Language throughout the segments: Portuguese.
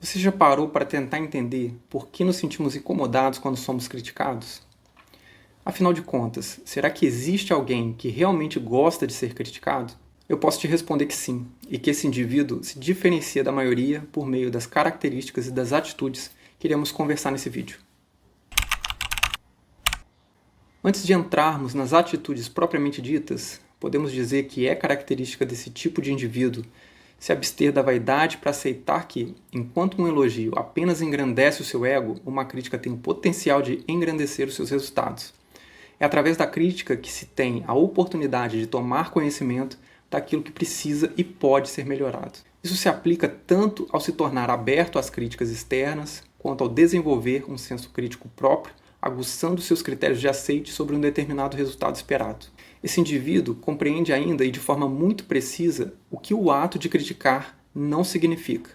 Você já parou para tentar entender por que nos sentimos incomodados quando somos criticados? Afinal de contas, será que existe alguém que realmente gosta de ser criticado? Eu posso te responder que sim, e que esse indivíduo se diferencia da maioria por meio das características e das atitudes que iremos conversar nesse vídeo. Antes de entrarmos nas atitudes propriamente ditas, podemos dizer que é característica desse tipo de indivíduo se abster da vaidade para aceitar que, enquanto um elogio apenas engrandece o seu ego, uma crítica tem o potencial de engrandecer os seus resultados. É através da crítica que se tem a oportunidade de tomar conhecimento daquilo que precisa e pode ser melhorado. Isso se aplica tanto ao se tornar aberto às críticas externas, quanto ao desenvolver um senso crítico próprio, aguçando seus critérios de aceite sobre um determinado resultado esperado. Esse indivíduo compreende ainda e de forma muito precisa o que o ato de criticar não significa.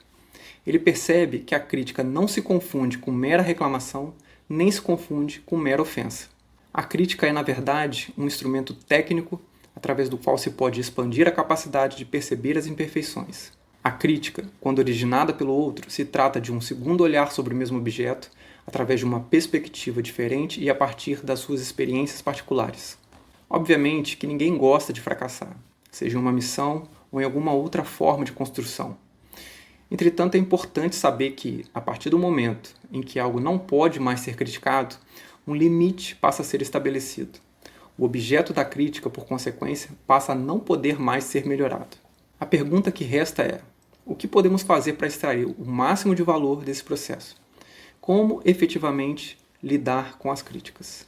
Ele percebe que a crítica não se confunde com mera reclamação, nem se confunde com mera ofensa. A crítica é, na verdade, um instrumento técnico através do qual se pode expandir a capacidade de perceber as imperfeições. A crítica, quando originada pelo outro, se trata de um segundo olhar sobre o mesmo objeto, através de uma perspectiva diferente e a partir das suas experiências particulares. Obviamente que ninguém gosta de fracassar, seja em uma missão ou em alguma outra forma de construção. Entretanto, é importante saber que, a partir do momento em que algo não pode mais ser criticado, um limite passa a ser estabelecido. O objeto da crítica, por consequência, passa a não poder mais ser melhorado. A pergunta que resta é: o que podemos fazer para extrair o máximo de valor desse processo? Como efetivamente lidar com as críticas?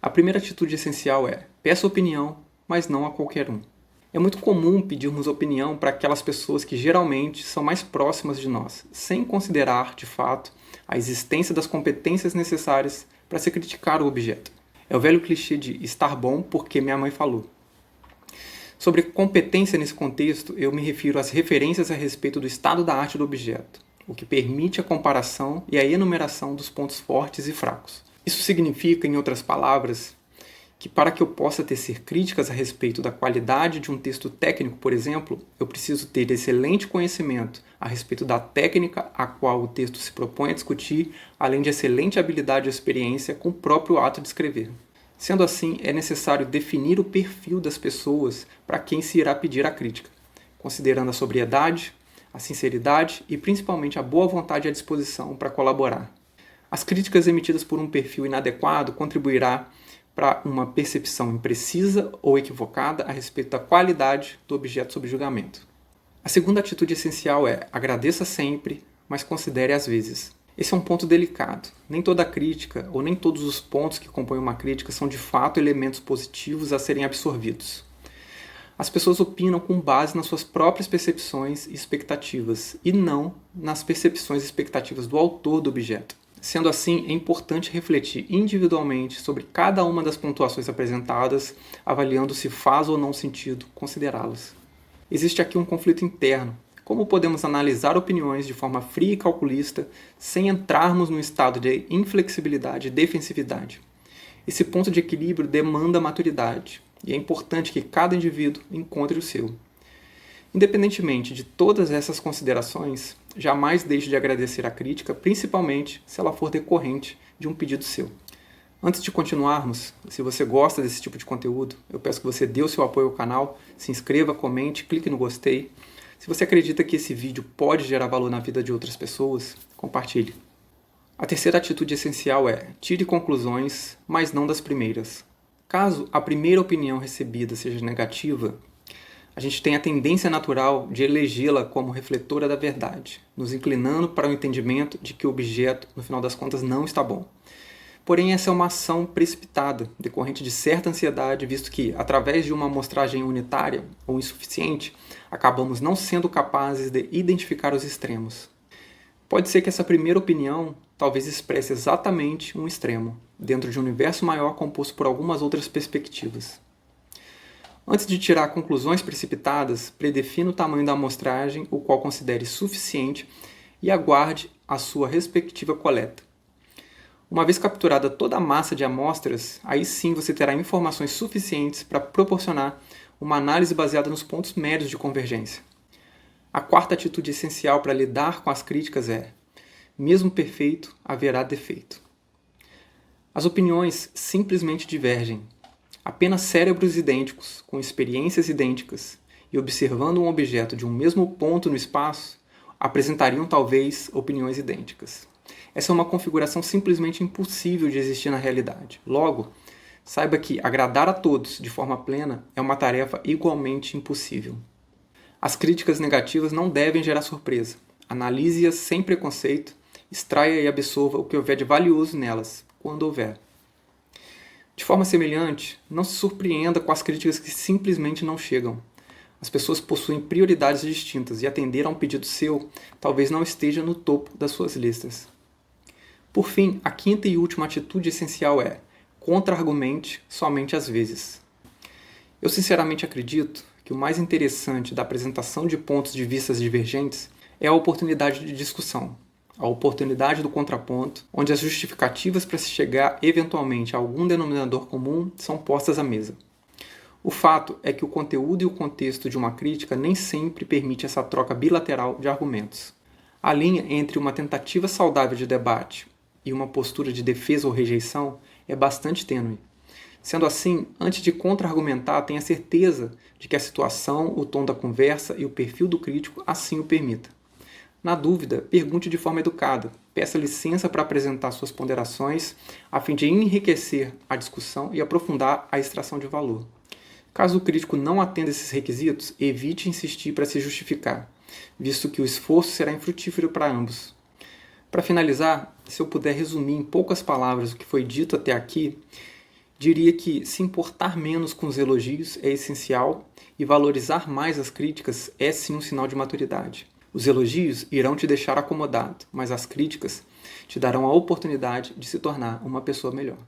A primeira atitude essencial é: peça opinião, mas não a qualquer um. É muito comum pedirmos opinião para aquelas pessoas que geralmente são mais próximas de nós, sem considerar, de fato, a existência das competências necessárias para se criticar o objeto. É o velho clichê de estar bom porque minha mãe falou. Sobre competência nesse contexto, eu me refiro às referências a respeito do estado da arte do objeto, o que permite a comparação e a enumeração dos pontos fortes e fracos. Isso significa, em outras palavras, que para que eu possa tecer críticas a respeito da qualidade de um texto técnico, por exemplo, eu preciso ter excelente conhecimento a respeito da técnica a qual o texto se propõe a discutir, além de excelente habilidade e experiência com o próprio ato de escrever. Sendo assim, é necessário definir o perfil das pessoas para quem se irá pedir a crítica, considerando a sobriedade, a sinceridade e principalmente a boa vontade e a disposição para colaborar. As críticas emitidas por um perfil inadequado contribuirá para uma percepção imprecisa ou equivocada a respeito da qualidade do objeto sob julgamento. A segunda atitude essencial é: agradeça sempre, mas considere às vezes. Esse é um ponto delicado. Nem toda crítica ou nem todos os pontos que compõem uma crítica são de fato elementos positivos a serem absorvidos. As pessoas opinam com base nas suas próprias percepções e expectativas, e não nas percepções e expectativas do autor do objeto. Sendo assim, é importante refletir individualmente sobre cada uma das pontuações apresentadas, avaliando se faz ou não sentido considerá-las. Existe aqui um conflito interno. Como podemos analisar opiniões de forma fria e calculista, sem entrarmos num estado de inflexibilidade e defensividade? Esse ponto de equilíbrio demanda maturidade, e é importante que cada indivíduo encontre o seu. Independentemente de todas essas considerações, jamais deixe de agradecer a crítica, principalmente se ela for decorrente de um pedido seu. Antes de continuarmos, se você gosta desse tipo de conteúdo, eu peço que você dê o seu apoio ao canal, se inscreva, comente, clique no gostei. Se você acredita que esse vídeo pode gerar valor na vida de outras pessoas, compartilhe. A terceira atitude essencial é: tire conclusões, mas não das primeiras. Caso a primeira opinião recebida seja negativa, a gente tem a tendência natural de elegê-la como refletora da verdade, nos inclinando para o entendimento de que o objeto, no final das contas, não está bom. Porém, essa é uma ação precipitada, decorrente de certa ansiedade, visto que, através de uma amostragem unitária ou insuficiente, acabamos não sendo capazes de identificar os extremos. Pode ser que essa primeira opinião talvez expresse exatamente um extremo, dentro de um universo maior composto por algumas outras perspectivas. Antes de tirar conclusões precipitadas, predefina o tamanho da amostragem, o qual considere suficiente, e aguarde a sua respectiva coleta. Uma vez capturada toda a massa de amostras, aí sim você terá informações suficientes para proporcionar uma análise baseada nos pontos médios de convergência. A quarta atitude essencial para lidar com as críticas é: Mesmo perfeito, haverá defeito. As opiniões simplesmente divergem. Apenas cérebros idênticos, com experiências idênticas e observando um objeto de um mesmo ponto no espaço, apresentariam talvez opiniões idênticas. Essa é uma configuração simplesmente impossível de existir na realidade. Logo, saiba que agradar a todos de forma plena é uma tarefa igualmente impossível. As críticas negativas não devem gerar surpresa. Analise-as sem preconceito, extraia e absorva o que houver de valioso nelas, quando houver. De forma semelhante, não se surpreenda com as críticas que simplesmente não chegam. As pessoas possuem prioridades distintas e atender a um pedido seu talvez não esteja no topo das suas listas. Por fim, a quinta e última atitude essencial é: contra-argumente somente às vezes. Eu sinceramente acredito que o mais interessante da apresentação de pontos de vista divergentes é a oportunidade de discussão, a oportunidade do contraponto, onde as justificativas para se chegar eventualmente a algum denominador comum são postas à mesa. O fato é que o conteúdo e o contexto de uma crítica nem sempre permite essa troca bilateral de argumentos. A linha entre uma tentativa saudável de debate e uma postura de defesa ou rejeição é bastante tênue. Sendo assim, antes de contra-argumentar, tenha certeza de que a situação, o tom da conversa e o perfil do crítico assim o permita. Na dúvida, pergunte de forma educada, peça licença para apresentar suas ponderações, a fim de enriquecer a discussão e aprofundar a extração de valor. Caso o crítico não atenda esses requisitos, evite insistir para se justificar, visto que o esforço será infrutífero para ambos. Para finalizar, se eu puder resumir em poucas palavras o que foi dito até aqui, diria que se importar menos com os elogios é essencial e valorizar mais as críticas é sim um sinal de maturidade. Os elogios irão te deixar acomodado, mas as críticas te darão a oportunidade de se tornar uma pessoa melhor.